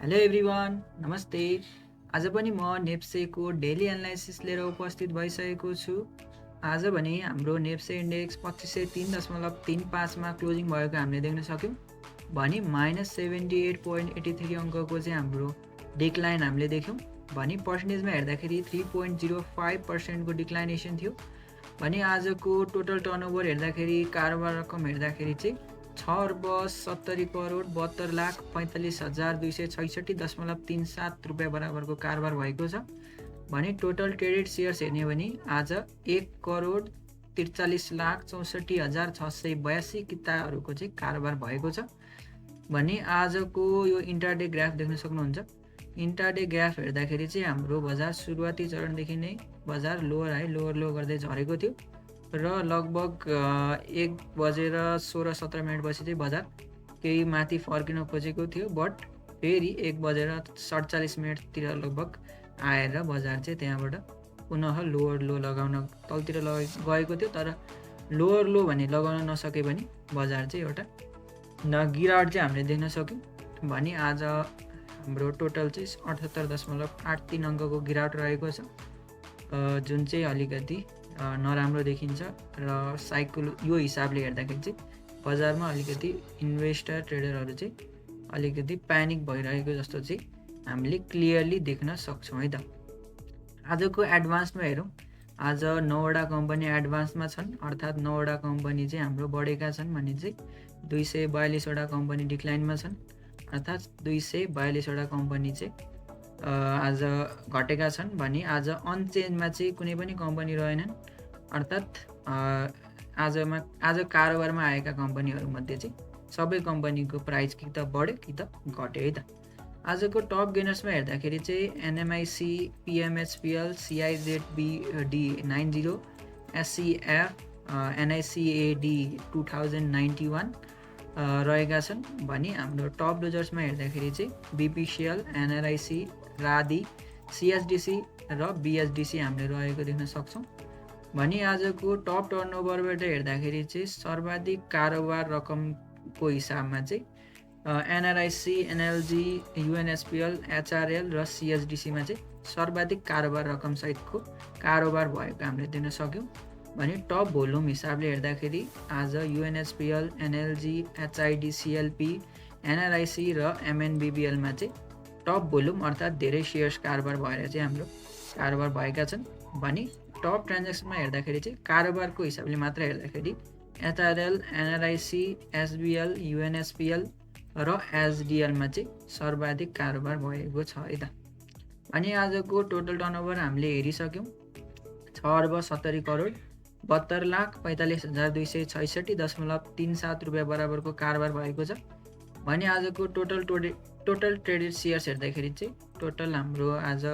Hello everyone, नमस्ते। आज पनि म नेप्सेको डेली एनालाइसिस लिएर उपस्थित भइसकेको छु। आज भने हाम्रो नेप्से इन्डेक्स 2503.35मा क्लोजिङ भएको हामीले देख्न सक्यौँ। भने -78.83 अङ्कको चाहिँ हाम्रो डिक्लाइन हामीले देख्यौँ। भने पर्सेन्टेजमा हेर्दाखेरि 3.05%को डिक्लाइनेसन थियो। भने आजको टोटल टर्नओभर हेर्दाखेरि कारोबार रकम हेर्दाखेरि चाहिँ 6,70,72,45,266.37 रुपियाँ बराबरको कारोबार भएको छ। भने टोटल ट्रेडेड सेयर्स हेर्ने भने आज 1,43,64,682 किताहरूको चाहिँ कारोबार भएको छ। भने आजको यो इन्टरडे ग्राफ देख्न सक्नुहुन्छ। इन्टरडे ग्राफ हेर्दाखेरि चाहिँ हाम्रो बजार सुरुवाती चरणदेखि नै बजार लोवर हाई लोवर लो गर्दै झरेको थियो र लगभग 1:16-17 पछि चाहिँ बजार केही माथि फर्किन खोजेको थियो, बट फेरि 1:47 लगभग आएर बजार चाहिँ त्यहाँबाट पुनः लोवर लो लगाउन तलतिर गएको थियो। तर लोवर लो भने लगाउन नसके पनि बजार चाहिँ एउटा गिरावट चाहिँ हामीले देख्न सक्यौँ। भने आज हाम्रो टोटल चाहिँ 78.83 अङ्कको गिरावट रहेको छ, जुन चाहिँ अलिकति नराम्रो देखिन्छ र साइकल यो हिसाबले हेर्दाखेरि चाहिँ बजारमा अलिकति इन्भेस्टर ट्रेडरहरू चाहिँ अलिकति प्यानिक भइरहेको जस्तो चाहिँ हामीले क्लियरली देख्न सक्छौँ है त। आजको एडभान्समा हेरौँ, आज 9वटा कम्पनी एडभान्समा छन्, अर्थात् 9वटा कम्पनी चाहिँ हाम्रो बढेका छन् भने चाहिँ 242वटा कम्पनी डिक्लाइनमा छन्, अर्थात् 242वटा कम्पनी चाहिँ आज घटेका छन्। भने आज अनचेन्जमा चाहिँ कुनै पनि कम्पनी रहेनन्, अर्थात् आज कारोबारमा आएका कम्पनीहरूमध्ये चाहिँ सबै कम्पनीको प्राइस कि त बढ्यो कि त घट्यो है त। आजको टप गेनर्समा हेर्दाखेरि चाहिँ एनएमआइसी, पिएमएचपिएल, CIZBD90, SCF, NICAD 2091 रहेका छन्। भने हाम्रो टप लुजर्समा हेर्दाखेरि चाहिँ BPCL, NRIC, रादी, CSDC र BSDC हामीले रहेको देख्न सक्छौँ। भने आजको टप टर्नओभरबाट हेर्दाखेरि चाहिँ सर्वाधिक कारोबार रकमको हिसाबमा चाहिँ NRIC, NLG, UNSPL, HRL र CSDCमा चाहिँ सर्वाधिक कारोबार रकम सहितको कारोबार भएको हामीले देख्न सक्यौँ। भने टप भोल्युम हिसाबले हेर्दाखेरि आज UNSPL, NLG, HIDCLP, NRIC र MNBBLमा चाहिँ टप भोल्युम अर्थात् धेरै सेयर्स कारोबार भएर चाहिँ हाम्रो कारोबार भएका छन्। भने टप ट्रान्ज्याक्सनमा हेर्दाखेरि चाहिँ कारोबारको हिसाबले मात्र हेर्दाखेरि HRL, NRIC, SBL, UNSPL र SDLमा चाहिँ सर्वाधिक कारोबार भएको छ है त। अनि आजको टोटल टर्नओभर हामीले हेरिसक्यौँ, 6,70,42,45,266.37 रुपियाँ बराबरको कारोबार भएको छ। भने आजको टोटल ट्रेडेड सेयर्स हेर्दाखेरि चाहिँ टोटल हाम्रो आज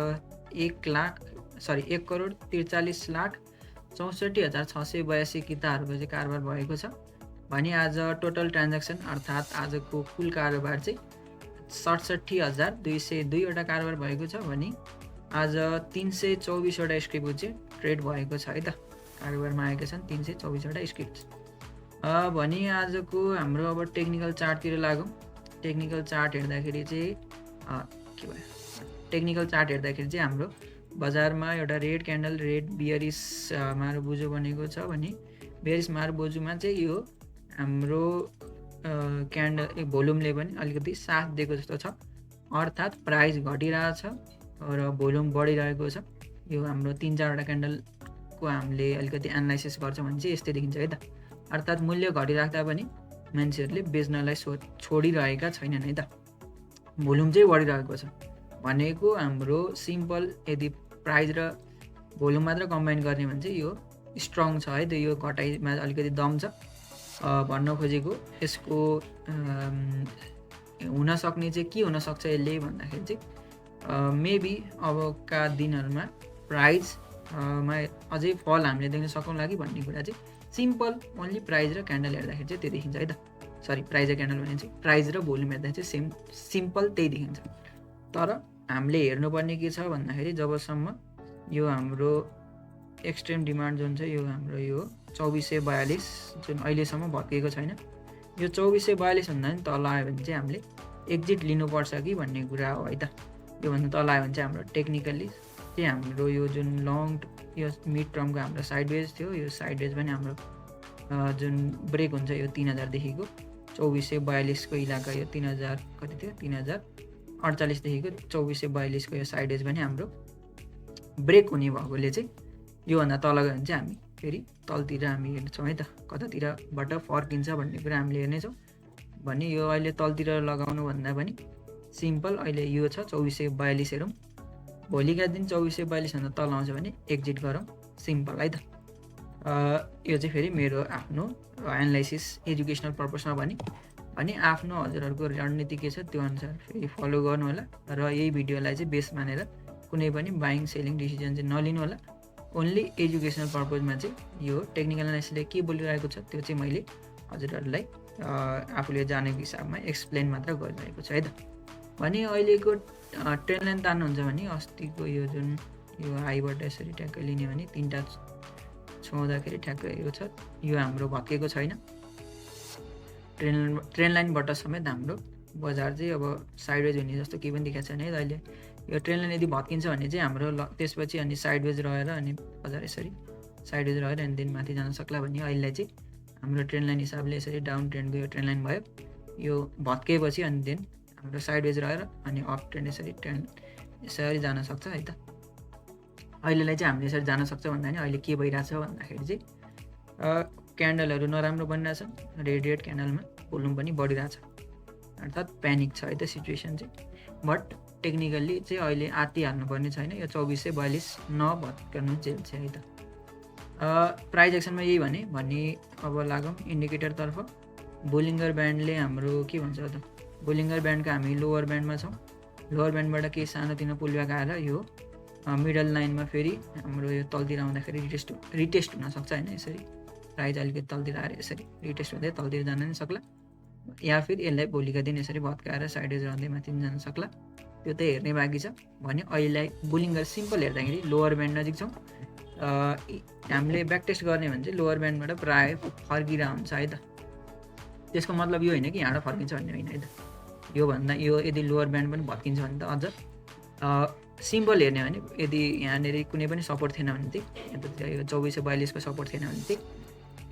1,43,64,682 किताहरूको चाहिँ कारोबार भएको छ। भने आज टोटल ट्रान्ज्याक्सन अर्थात् आजको कुल कारोबार चाहिँ 67,202वटा कारोबार भएको छ। भने आज 324वटा स्क्रिप्ट चाहिँ ट्रेड भएको छ है त, कारोबारमा आएका छन् 324वटा स्क्रिप्ट। भने आजको हाम्रो अब टेक्निकल चार्टतिर लागौँ। टेक्निकल चार्ट हेर्दाखेरि चाहिँ हाम्रो बजारमा एउटा रेड क्यान्डल, रेड बियरिस मारुबुजो बनेको छ। भने बियरिस मारुबुजोमा चाहिँ यो हाम्रो क्यान्डल भोल्युमले पनि अलिकति साथ दिएको जस्तो छ, अर्थात् प्राइस घटिरहेछ र भोल्युम बढिरहेको छ। यो हाम्रो 3-4वटा क्यान्डलको हामीले अलिकति एनालाइसिस गर्छौँ भने चाहिँ यस्तै देखिन्छ है त, अर्थात् मूल्य घटिराख्दा पनि मान्छेहरूले बेच्नलाई छोडिरहेका छैनन् है त, भोल्युम चाहिँ बढिरहेको छ। भनेको हाम्रो सिम्पल यदि प्राइस र भोल्युम मात्र कम्बाइन गर्ने भने चाहिँ यो स्ट्रङ छ है त, यो घटाइमा अलिकति दम छ भन्न खोजेको। यसको हुनसक्ने चाहिँ के हुनसक्छ यसले भन्दाखेरि चाहिँ मेबी अबका दिनहरूमा प्राइसमा अझै फल हामीले देख्न सकौँला कि भन्ने कुरा चाहिँ सिम्पल ओन्ली प्राइस र क्यान्डल हेर्दाखेरि चाहिँ त्यो देखिन्छ है त। सरी, प्राइस र क्यान्डल भने चाहिँ प्राइस र भोल्युम हेर्दाखेरि चाहिँ सिम्पल त्यही देखिन्छ। तर हामीले हेर्नुपर्ने के छ भन्दाखेरि जबसम्म यो हाम्रो एक्सट्रिम डिमान्ड जुन छ, यो हाम्रो यो 2442 जुन अहिलेसम्म भत्किएको छैन, यो 2442 भन्दा पनि तल आयो भने चाहिँ हामीले एक्जिट लिनुपर्छ कि भन्ने कुरा हो है त। योभन्दा तल आयो भने चाहिँ हाम्रो टेक्निकली चाहिँ हाम्रो यो जुन यो मिड टर्मको हाम्रो साइडवेज थियो, यो साइडवेज पनि हाम्रो जुन ब्रेक हुन्छ यो 3000देखिको 2442को इलाका, यो 3000 कति थियो 3048देखिको 2442को यो साइडवेज पनि हाम्रो ब्रेक हुने भएकोले चाहिँ योभन्दा तल गयो भने चाहिँ हामी फेरि तलतिर हामी हेर्छौँ है त, कतातिरबाट फर्किन्छ भन्ने कुरा हामीले हेर्नेछौँ। भने यो अहिले तलतिर लगाउनुभन्दा पनि सिम्पल अहिले यो छ 2442 हेरौँ, भोलिका दिन 2442भन्दा तल आउँछ भने एक्जिट गरौँ, सिम्पल है त। यो चाहिँ फेरि मेरो आफ्नो एनालाइसिस एजुकेसनल पर्पसमा भने आफ्नो हजुरहरूको रणनीति के छ त्यो अनुसार फेरि फलो गर्नु होला र यही भिडियोलाई चाहिँ बेस मानेर कुनै पनि बाइङ सेलिङ डिसिजन चाहिँ नलिनु होला। ओन्ली एजुकेसनल पर्पजमा चाहिँ यो टेक्निकल एनालाइसिसले के बोलिरहेको छ त्यो चाहिँ मैले हजुरहरूलाई आफूले जानेको हिसाबमा एक्सप्लेन मात्र गरिरहेको छु है त। भने अहिलेको ट्रेन्ड लाइन तान्नुहुन्छ भने अस्तिको यो जुन यो हाईबाट यसरी ट्याक्कै लिने भने 3टा छुँदाखेरि ठ्याक्कै यो छ, यो हाम्रो भत्केको छैन। ट्रेन्ड लाइनबाट समेत हाम्रो बजार चाहिँ अब साइडवेज हुने जस्तो केही पनि देखाएको छैन है त अहिले। यो ट्रेन्ड लाइन यदि भत्किन्छ भने चाहिँ हाम्रो त्यसपछि अनि साइडवेज रहेर अनि बजार यसरी साइडवेज रहेर अनि दिन माथि जान सक्ला भन्ने अहिले चाहिँ हाम्रो ट्रेन्ड लाइन हिसाबले यसरी डाउन ट्रेन्डको यो ट्रेन्ड लाइन भयो, यो भत्केपछि अनि दिन हाम्रो साइडवेज रहेर अनि अप ट्रेन्ड यसरी जान सक्छ है त। अहिलेलाई चाहिँ हामीले यसरी जान सक्छ भन्दा नि अहिले के भइरहेछ भन्दाखेरि चाहिँ क्यान्डलहरू नराम्रो बनिरहेछ, रेड क्यान्डलमा भोल्युम पनि बढिरहेछ, अर्थात् प्यानिक छ है त सिचुएसन चाहिँ। बट टेक्निकल्ली चाहिँ अहिले आत्ति हाल्नुपर्ने छैन, यो 2442 नभत्कनु जेल चाहिँ है त। प्राइस एक्सनमा यही भने अब लागौँ इन्डिकेटरतर्फ। बोलिङ्गर ब्यान्डले हाम्रो के भन्छ त, बोलिङ्गर ब्यान्डको हामी लोवर ब्यान्डमा छौँ, लोवर ब्यान्डबाट केही सानोतिनो पुलब्याक आएर यो मिडल लाइनमा फेरि हाम्रो यो तलतिर आउँदाखेरि रिटेस्ट हुनसक्छ होइन, यसरी प्राइस अलिकति तलतिर आएर यसरी रिटेस्ट हुँदै तलतिर जान नि सक्ला, या फिर यसलाई भोलिका दिन यसरी भत्काएर साइडवेज रहँदै माथि जान सक्ला, त्यो त हेर्ने बाँकी छ। भने अहिलेलाई बोलिङ्गर सिम्पल हेर्दाखेरि लोवर ब्यान्ड नजिक छौँ, हामीले ब्याक टेस्ट गर्ने भने चाहिँ लोवर ब्यान्डबाट प्रायः फर्किरहेको हुन्छ है त। त्यसको मतलब यो होइन कि यहाँबाट फर्किन्छ भन्ने होइन है त। योभन्दा यो यदि लोवर ब्यान्ड पनि भत्किन्छ भने त अझ सिम्पल हेर्ने भने यदि यहाँनिर कुनै पनि सपोर्ट थिएन भने चाहिँ यो 2442को सपोर्ट थिएन भने चाहिँ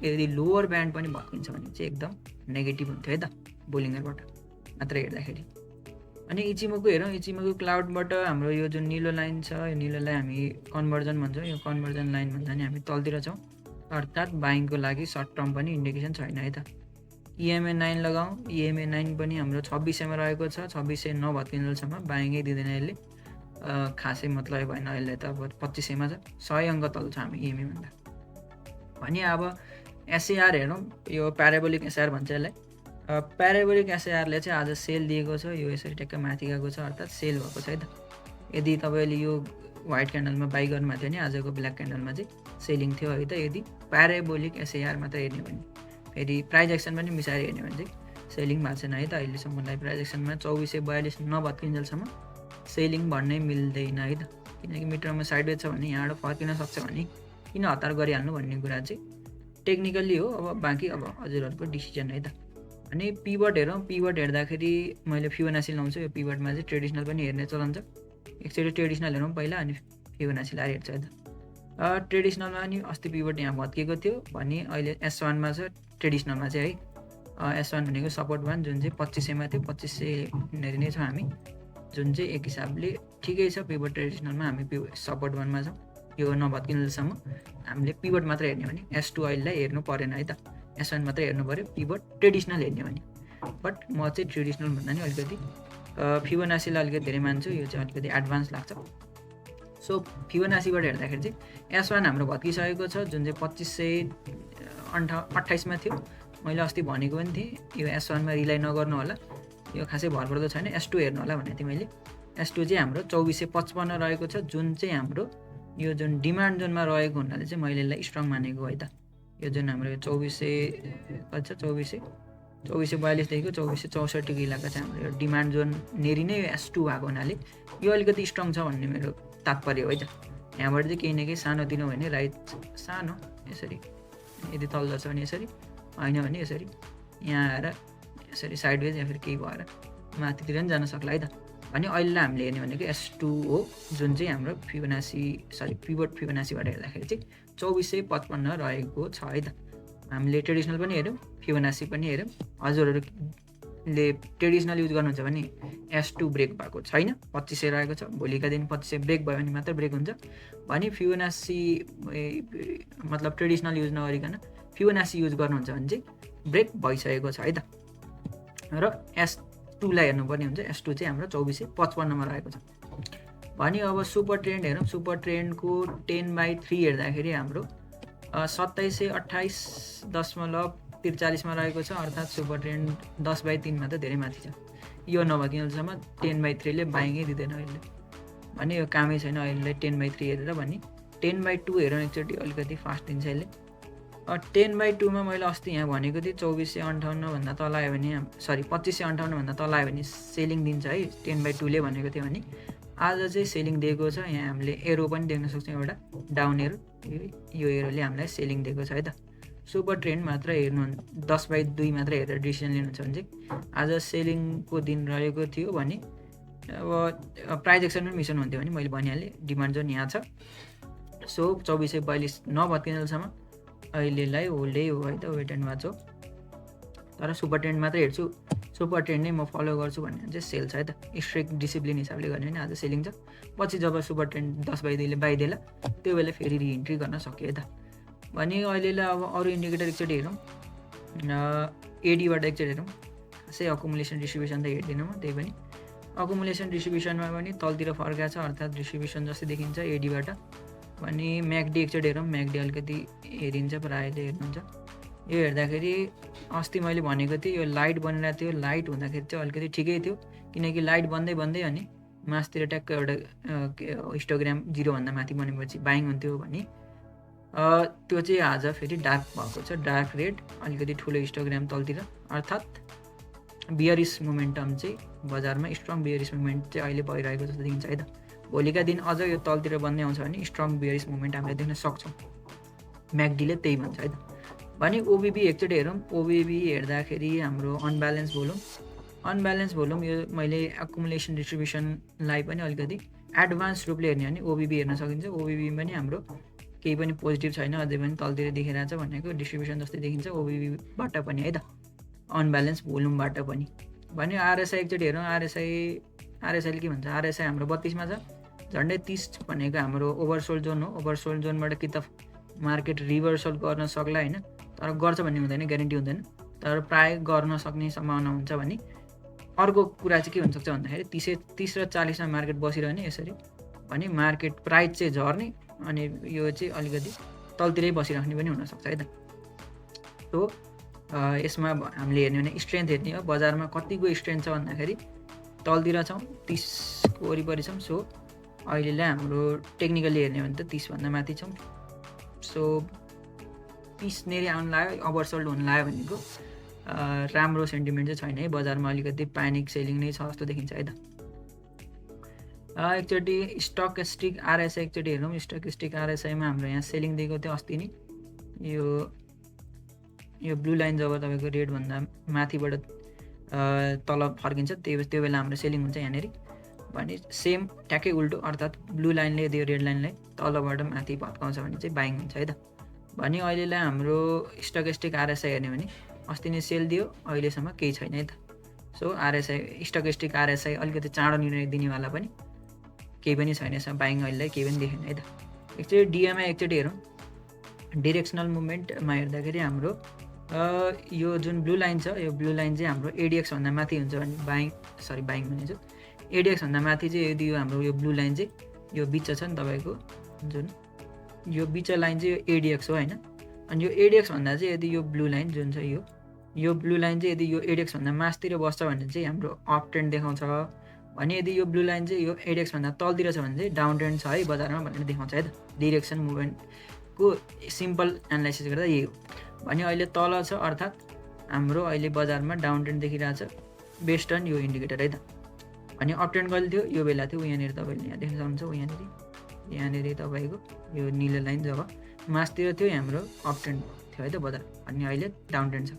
यदि लोवर ब्यान्ड पनि भत्किन्छ भने चाहिँ एकदम नेगेटिभ हुन्थ्यो है त बोलिङ्गरबाट मात्र हेर्दाखेरि। अनि इचिमोको हेरौँ, इचिमोको क्लाउडबाट हाम्रो यो जुन निलो लाइन छ, यो निलोलाई हामी कन्भर्जन भन्छौँ, यो कन्भर्जन लाइन भन्दा नि हामी तलतिर छौँ, अर्थात् बाइङको लागि सर्ट टर्म पनि इन्डिकेसन छैन है त। EMA 9 लगाउँ, EMA 9 पनि हाम्रो 2600मा रहेको छ, 2600 नभत्किन्जेलसम्म बाइङै दिँदैन यसले, खासै मतलब भएन। अहिले त अब 2500मा छ, 100 अङ्क तल छ हामी EMA भन्दा। भने अब SAR हेरौँ, यो प्याराबोलिक SAR भन्छ यसलाई। प्याराबोलिक SARले चाहिँ आज सेल दिएको छ, यो यसरी ट्याक्क माथि गएको छ, अर्थात् सेल भएको छ है त। यदि तपाईँले यो व्हाइट क्यान्डलमा बाई गर्नुभएको थियो भने आजको ब्ल्याक क्यान्डलमा चाहिँ सेलिङ थियो है त। यदि प्याराबोलिक SAR मात्र हेर्ने भने, फेरि प्राइस एक्सन पनि मिसाएर हेर्ने भने चाहिँ सेलिङ भएको छैन है त अहिलेसम्मलाई। प्राइस एक्सनमा 2442 नभत्किन्जेलसम्म सेलिङ भन्नै मिल्दैन है त, किनकि मिटरमा साइडवेज छ भने यहाँबाट फर्किन सक्छ भने किन हतार गरिहाल्नु भन्ने कुरा चाहिँ टेक्निकल्ली हो। अब बाँकी अब हजुरहरूको डिसिजन है त। अनि पिभट हेरौँ, पिभट हेर्दाखेरि मैले फिबोनाची लाउँछु, यो पिभटमा चाहिँ ट्रेडिसनल पनि हेर्ने चलन छ। एकचोटि ट्रेडिसनल हेरौँ पहिला अनि फिबोनाची लाएर हेर्छ है त। ट्रेडिसनलमा नि अस्ति पिभट यहाँ भत्किएको थियो भने अहिले S1मा छ, ट्रेडिसनलमा चाहिँ है S1 भनेको सपोर्ट 1 जुन चाहिँ 2500मा थियो, 2500 नै छ हामी, जुन चाहिँ एक हिसाबले ठिकै छ। पिभट ट्रेडिसनलमा हामी सपोर्ट 1मा छौँ, यो नभत्किन्जेलसम्म हामीले पिभट मात्र हेर्ने भने S2 अहिलेलाई हेर्नु परेन है त, S1 मात्रै हेर्नु पऱ्यो पिभट ट्रेडिसनल हेर्ने भने। बट म चाहिँ ट्रेडिसनल भन्दा नि अलिकति फिबोनाचीलाई अलिकति धेरै मान्छु, यो चाहिँ अलिकति एडभान्स लाग्छ। सो फिबोनाचीबाट हेर्दाखेरि चाहिँ S1 हाम्रो भत्किसकेको छ, जुन चाहिँ 2528मा थियो। मैले अस्ति भनेको पनि थिएँ यो S1मा रिलाइ नगर्नु होला, यो खासै भरपर्दो छैन। S2 हेर्नु होला भनेको थिएँ मैले। S2 चाहिँ हाम्रो 2455 रहेको छ, जुन चाहिँ हाम्रो यो जुन डिमान्ड जोनमा रहेको हुनाले चाहिँ मैले यसलाई स्ट्रङ मानेको है त। यो जुन हाम्रो 2442देखिको 2464को इलाका चाहिँ हाम्रो यो डिमान्ड जोन नेरी नै यो S2 भएको हुनाले यो अलिकति स्ट्रङ छ भन्ने मेरो तात्पर्य हो है त। यहाँबाट चाहिँ केही न केही सानोतिनो भने राइट सानो यसरी, यदि तल छ भने यसरी, होइन भने यसरी यहाँ आएर यसरी साइडवेज या फेरि केही भएर माथितिर पनि जान सक्ला है त। भने अहिले हामीले हेर्ने भनेको S2 हो, जुन चाहिँ हाम्रो पिभट फिबोनासीबाट हेर्दाखेरि चाहिँ 2455 रहेको छ है त। हामीले ट्रेडिसनल पनि हेऱ्यौँ, फिबोनासी पनि हेऱ्यौँ। हजुरहरूले ट्रेडिसनल युज गर्नुहुन्छ भने S2 ब्रेक भएको छैन, 2500 रहेको छ। भोलिका दिन 2500 ब्रेक भयो भने मात्र ब्रेक हुन्छ। भने फिबोनासी मतलब ट्रेडिसनल युज नगरिकन फिबोनासी युज गर्नुहुन्छ भने चाहिँ ब्रेक भइसकेको छ है त। र S2 लाई हेर्नुपर्ने हुन्छ। S2 चाहिँ हाम्रो 2455 मा रहेको छ। भने अब सुपर ट्रेन्ड हेरौँ। सुपर ट्रेन्डको 10/3 हेर्दाखेरि हाम्रो 2728.43 मा रहेको छ, अर्थात् सुपर ट्रेन्ड 10/3 मा त धेरै माथि छ। यो नभइकनसम्म 10/3 ले बाइङै दिँदैन अहिले। भने यो कामै छैन अहिले 10/3 हेरेर। भने 10/2 हेरौँ एकचोटि, अलिकति फास्ट दिन्छ यसले। 10/2 मा मैले अस्ति यहाँ भनेको थिएँ 2458 भन्दा तल आयो भने 2558 भन्दा तल आयो भने सेलिङ दिन्छ है, 10/2 ले भनेको थियो भने। आज चाहिँ सेलिङ दिएको छ। यहाँ हामीले एरो पनि देख्न सक्छौँ, एउटा डाउन एरो। यो एरोले हामीलाई सेलिङ दिएको छ है त। सुपर ट्रेन्ड मात्र हेर्नु 10/2 मात्र हेरेर डिसिजन लिनुहुन्छ भने चाहिँ आज सेलिङको दिन रहेको थियो भने अब प्राइस एक्सन पनि मिसन हुन्थ्यो भने मैले भनिहालेँ, डिमान्ड जोन यहाँ छ। सो 2442 नभत्किन्जेलसम्म अहिलेलाई होल्डै हो है त, वेट एन्ड वाच हो। तर सुपर ट्रेन्ड मात्र हेर्छु, सुपर ट्रेन्ड नै म फलो गर्छु भन्ने चाहिँ सेल छ है त। स्ट्रिक्ट डिसिप्लिन हिसाबले गर्ने भने आज सेलिङ छ। पछि जब सुपर ट्रेन्ड 10/2 ले बाइदेला त्यो बेला फेरि रिइन्ट्री गर्न सक्यो है त। भने अहिलेलाई अब अरू इन्डिकेटर एकचोटि हेरौँ। एडीबाट एकचोटि हेरौँ। खासै अकुमुलेसन डिस्ट्रिब्युसन त हेर्दिनँ म, त्यही पनि अकुमुलेसन डिस्ट्रिब्युसनमा पनि तलतिर फर्काएको छ, अर्थात् डिस्ट्रिब्युसन जस्तै देखिन्छ एडीबाट। भने म्याकडी एकचोटि हेरौँ। म्याकडी अलिकति हेरिन्छ, प्रायःले हेर्नुहुन्छ। यो हेर्दाखेरि अस्ति मैले भनेको थिएँ यो लाइट बनिरहेको थियो, लाइट हुँदाखेरि चाहिँ अलिकति ठिकै थियो, किनकि लाइट बन्दै अनि मासतिर ट्याक्क एउटा हिस्टोग्राम 0 भन्दा माथि बनेपछि बाइङ हुन्थ्यो भने त्यो चाहिँ आज फेरि डार्क भएको छ, डार्क रेड, अलिकति ठुलो हिस्टोग्राम तलतिर, अर्थात् बियरिस मोमेन्टम चाहिँ बजारमा स्ट्रङ बियरिस मोमेन्ट चाहिँ अहिले भइरहेको जस्तो देखिन्छ है त। भोलिका दिन अझ यो तलतिर बन्दै आउँछ भने स्ट्रङ बियरिस मोमेन्ट हामीले देख्न सक्छौँ। म्याकडीले त्यही भन्छ है त। भने ओबिबी एकचोटि हेरौँ। ओबिबी हेर्दाखेरि हाम्रो अनब्यालेन्स भोल्युम यो मैले एकुमुलेसन डिस्ट्रिब्युसनलाई पनि अलिकति एडभान्स रूपले हेर्ने भने ओबिबी हेर्न सकिन्छ। ओबिबी पनि हाम्रो केही पनि पोजिटिभ छैन, अझै पनि तलतिर देखिरहेको छ भनेको डिस्ट्रिब्युसन जस्तै देखिन्छ ओबिबीबाट पनि है त, अनब्यालेन्स भोल्युमबाट पनि। भने आरएसआई एकचोटि हेरौँ। आरएसआईले के भन्छ? आरएसआई हाम्रो 32 मा छ। झन्डै 30 भनेको हाम्रो ओभरसोल्ड जोन हो। ओभरसोल्ड जोनबाट कि त मार्केट रिभर्सल गर्न सक्ला होइन, तर गर्छ भन्ने हुँदैन, ग्यारेन्टी हुँदैन, तर प्रायः गर्न सक्ने सम्भावना हुन्छ। भने अर्को कुरा चाहिँ के हुनसक्छ भन्दाखेरि 30 र 40 मा मार्केट बसिरहने यसरी, भने मार्केट प्राइस चाहिँ झर्ने अनि यो चाहिँ अलिकति तलतिरै बसिराख्ने पनि हुनसक्छ है त। सो यसमा हामीले हेर्ने भने स्ट्रेन्थ हेर्ने हो। बजारमा कतिको स्ट्रेन्थ छ भन्दाखेरि तलतिर छौँ, 30 को वरिपरि छौँ। सो अहिलेलाई हाम्रो टेक्निकली हेर्ने भने त 30 भन्दा माथि छौँ। सो 30 नेरी आउनु लाग्यो, ओभरसोल्ड हुनु लाग्यो भनेको राम्रो सेन्टिमेन्ट चाहिँ छैन है, बजारमा अलिकति प्यानिक सेलिङ नै छ जस्तो देखिन्छ है त। एकचोटि स्टोकेस्टिक आरएसआई एकचोटि हेरौँ। स्टोकेस्टिक आरएसआईमा हाम्रो यहाँ सेलिङ दिएको थियो अस्ति नै। यो ब्लू लाइन जब तपाईँको रेडभन्दा माथिबाट तल फर्किन्छ त्यो बेला हाम्रो सेलिङ हुन्छ यहाँनिर। भने सेम ट्याक्कै उल्टो, अर्थात् ब्लू लाइनले यदि रेड लाइनलाई तलबाट माथि भत्काउँछ भने चाहिँ बाइङ हुन्छ है त। भने अहिलेलाई हाम्रो स्टोकेस्टिक आरएसआई हेर्ने भने अस्ति नै सेल दियो, अहिलेसम्म केही छैन है त। सो आरएसआई स्टोकेस्टिक आरएसआई अलिकति चाँडो निर्णय दिनेवाला पनि केही पनि छैन, यसमा बाइङ अहिलेलाई केही पनि देखेन है त। एकचोटि डिएमआई एकचोटि हेरौँ। डिरेक्सनल मुभमेन्टमा हेर्दाखेरि हाम्रो यो जुन ब्लू लाइन छ, यो ब्लू लाइन चाहिँ हाम्रो एडिएक्स भन्दा माथि हुन्छ भने बाइङ भनेछु, एडिएक्स भन्दा माथि चाहिँ यदि यो हाम्रो यो ब्लू लाइन चाहिँ यो बिच छ नि तपाईँको, जुन यो बिच लाइन चाहिँ यो एडिएक्स हो होइन। अनि यो एडिएक्स भन्दा चाहिँ यदि यो ब्लू लाइन जुन छ यो ब्लू लाइन चाहिँ यदि यो एडिएक्स भन्दा मासतिर बस्छ भने चाहिँ हाम्रो अप ट्रेन्ड देखाउँछ। भने यदि यो ब्लू लाइन चाहिँ यो एडिएक्स भन्दा तलतिर छ भने चाहिँ डाउन ट्रेन्ड छ है बजारमा भनेर देखाउँछ है त। डिरेक्सन मुभमेन्टको सिम्पल एनालाइसिस गर्दा यही हो। भने अहिले तल छ, अर्थात् हाम्रो अहिले बजारमा डाउन ट्रेन्ड देखिरहेछ बेस्ड अन यो इन्डिकेटर है त। अनि अप ट्रेन्ड कहिले थियो? यो बेला थियो, यहाँनिर तपाईँले यहाँ देख्न सक्नुहुन्छ। यहाँनिर तपाईँको यो निलो लाइन जब मासतिर थियो हाम्रो अप ट्रेन्ड थियो है त बजार, अनि अहिले डाउन ट्रेन्ड छ।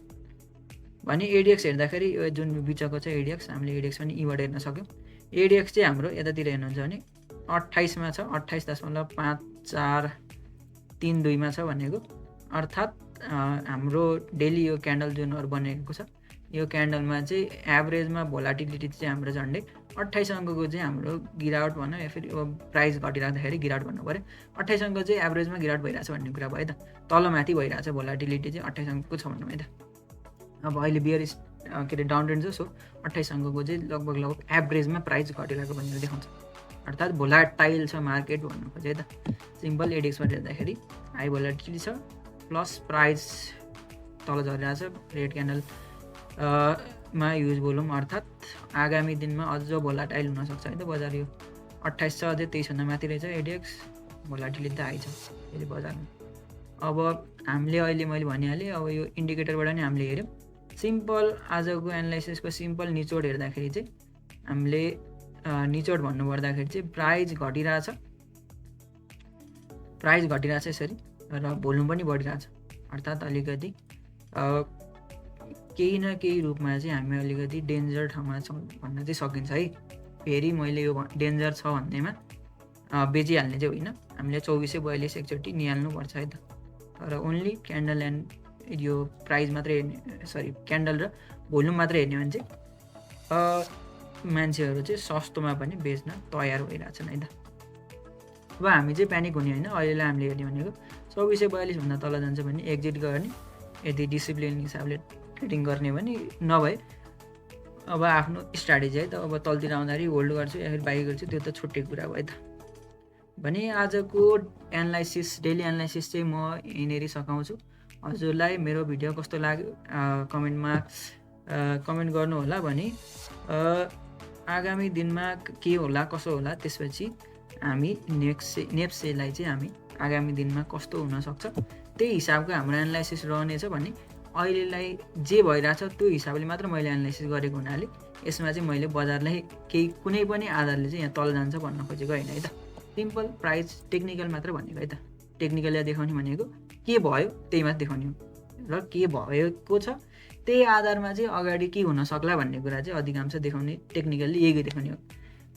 भने एडिएक्स हेर्दाखेरि यो जुन बिचको छ एडिएक्स, हामीले एडिएक्स पनि यीबाट हेर्न सक्यौँ। एडिएक्स चाहिँ हाम्रो यतातिर हेर्नुहुन्छ भने 28 मा छ, 28.5432 मा छ भनेको, अर्थात् हाम्रो डेली यो क्यान्डल जुनहरू बनेको छ यो क्यान्डलमा चाहिँ एभरेजमा भोलाटिलिटी चाहिँ हाम्रो झन्डै 28 अङ्कको चाहिँ हाम्रो गिरावट भनौँ या फेरि प्राइस घटिराख्दाखेरि गिरावट भन्नु पऱ्यो। 28 अङ्क चाहिँ एभरेजमा गिरावट भइरहेछ भन्ने कुरा भयो त, तलमाथि भइरहेछ भोलाटिलिटी चाहिँ 28 अङ्कको छ भन्नु है त। अब अहिले बियर के अरे डाउन ट्रेन्ड छ, सो 28 अङ्कको चाहिँ लगभग एभरेजमा प्राइस घटिरहेको भनेर देखाउँछ, अर्थात् भोलाटाइल छ मार्केट भन्नु खोज्यो है त। सिम्पल एडिएक्सबाट हेर्दाखेरि हाई भोलाटिलिटी छ प्लस प्राइस तल झरिरहेछ रेड क्यान्डल मा युज भोल्युम, अर्थात् आगामी दिनमा अझ भोलाटाइल हुनसक्छ है त बजार। यो 28 छ, अझै 23 भन्दा माथि रहेछ एडिएक्स, भोलाटिलिटी त हाई छ फेरि बजारमा। अब हामीले अहिले मैले भनिहालेँ, अब यो इन्डिकेटरबाट नि हामीले हेऱ्यौँ। सिम्पल आजको एनालाइसिसको सिम्पल निचोड हेर्दाखेरि चाहिँ हामीले निचोड भन्नुपर्दाखेरि चाहिँ प्राइस घटिरहेछ यसरी, र भोल्युम पनि बढिरहेछ, अर्थात् अलिकति केही न केही रूपमा चाहिँ हामी अलिकति डेन्जर ठाउँमा छौँ भन्न चाहिँ सकिन्छ है। फेरि मैले यो डेन्जर छ भन्नेमा बेचिहाल्ने चाहिँ होइन, हामीले 2442 एकचोटि निहाल्नुपर्छ है त। तर ओन्ली क्यान्डल एन्ड यो प्राइस मात्रै हेर्ने, सरी क्यान्डल र भोल्युम मात्रै हेर्ने भने चाहिँ मान्छेहरू चाहिँ सस्तोमा पनि बेच्न तयार भइरहेछन् है त। अब हामी चाहिँ प्यानिक हुने होइन, अहिलेलाई हामीले हेर्ने भनेको 2442 भन्दा तल जान्छ भने एक्जिट गर्ने, यदि डिसिप्लिन हिसाबले ट्रेडिङ गर्ने भने, नभए अब आफ्नो स्ट्राटेजी है त। अब तलतिर आउँदाखेरि होल्ड गर्छु या फिर बाई गर्छु, त्यो त छुट्टै कुरा भयो त। भने आजको एनालाइसिस, डेली एनालाइसिस चाहिँ म यहीँनेरि सघाउँछु। हजुरलाई मेरो भिडियो कस्तो लाग्यो कमेन्टमा कमेन्ट गर्नु होला। भने आगामी दिनमा के होला कसो होला, त्यसपछि हामी नेप्सेलाई चाहिँ हामी आगामी दिनमा कस्तो हुनसक्छ त्यही हिसाबको हाम्रो एनालाइसिस रहनेछ। भने अहिलेलाई जे भइरहेछ त्यो हिसाबले मात्र मैले एनालाइसिस गरेको हुनाले यसमा चाहिँ मैले बजारलाई कुनै पनि आधारले चाहिँ यहाँ तल जान्छ भन्न खोजेको होइन है त। सिम्पल प्राइस टेक्निकल मात्र भनेको है त। टेक्निकलले देखाउने भनेको के भयो त्यही मात्र देखाउने हो, र के भएको छ त्यही आधारमा चाहिँ अगाडि के हुन सक्ला भन्ने कुरा चाहिँ अधिकांश देखाउने टेक्निकलले यही देखाउने हो।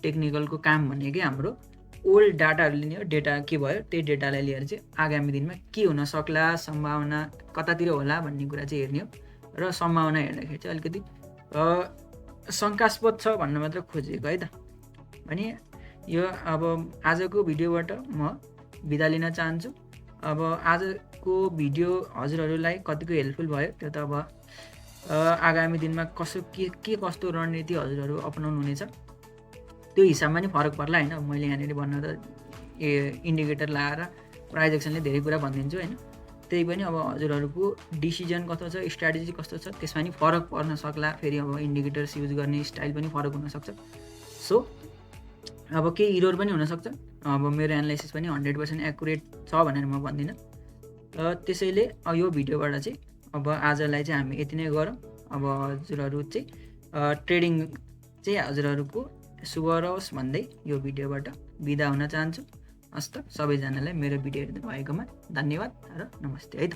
टेक्निकलको काम भनेकै हाम्रो ओल्ड डाटाहरू लिने हो, डेटा के भयो त्यही डेटालाई लिएर चाहिँ आगामी दिनमा के हुन सक्ला, सम्भावना कतातिर होला भन्ने कुरा चाहिँ हेर्ने हो। र सम्भावना हेर्दाखेरि चाहिँ अलिकति शङ्कास्पद छ भन्न मात्र खोजेको है त। भने यो अब आजको भिडियोबाट म बिदा लिन चाहन्छु। अब आजको भिडियो हजुरहरूलाई कतिको हेल्पफुल भयो त्यो त अब आगामी दिनमा के कस्तो रणनीति हजुरहरू अपनाउनु हुनेछ त्यो हिसाबमा नि फरक पर्ला होइन। मैले यहाँनिर भन्नु त इन्डिकेटर लगाएर प्राइस एक्सनले धेरै कुरा भनिदिन्छु होइन, त्यही पनि अब हजुरहरूको डिसिजन कस्तो छ, स्ट्राटेजी कस्तो छ त्यसमा नि फरक पर्न सक्ला। फेरि अब इन्डिकेटर्स युज गर्ने स्टाइल पनि फरक हुनसक्छ। सो अब केही इरोर पनि हुनसक्छ। अब मेरो एनालाइसिस पनि 100% एक्युरेट छ भनेर म भन्दिनँ। त्यसैले यो भिडियोबाट चाहिँ अब आजलाई चाहिँ हामी यति नै गरौँ। अब हजुरहरू चाहिँ ट्रेडिङ चाहिँ हजुरहरूको शुभ रहोस् भन्दै यो भिडियोबाट बिदा हुन चाहन्छु। हस् त, सबैजनालाई मेरो भिडियो हेर्नु भएकोमा धन्यवाद र नमस्ते है त।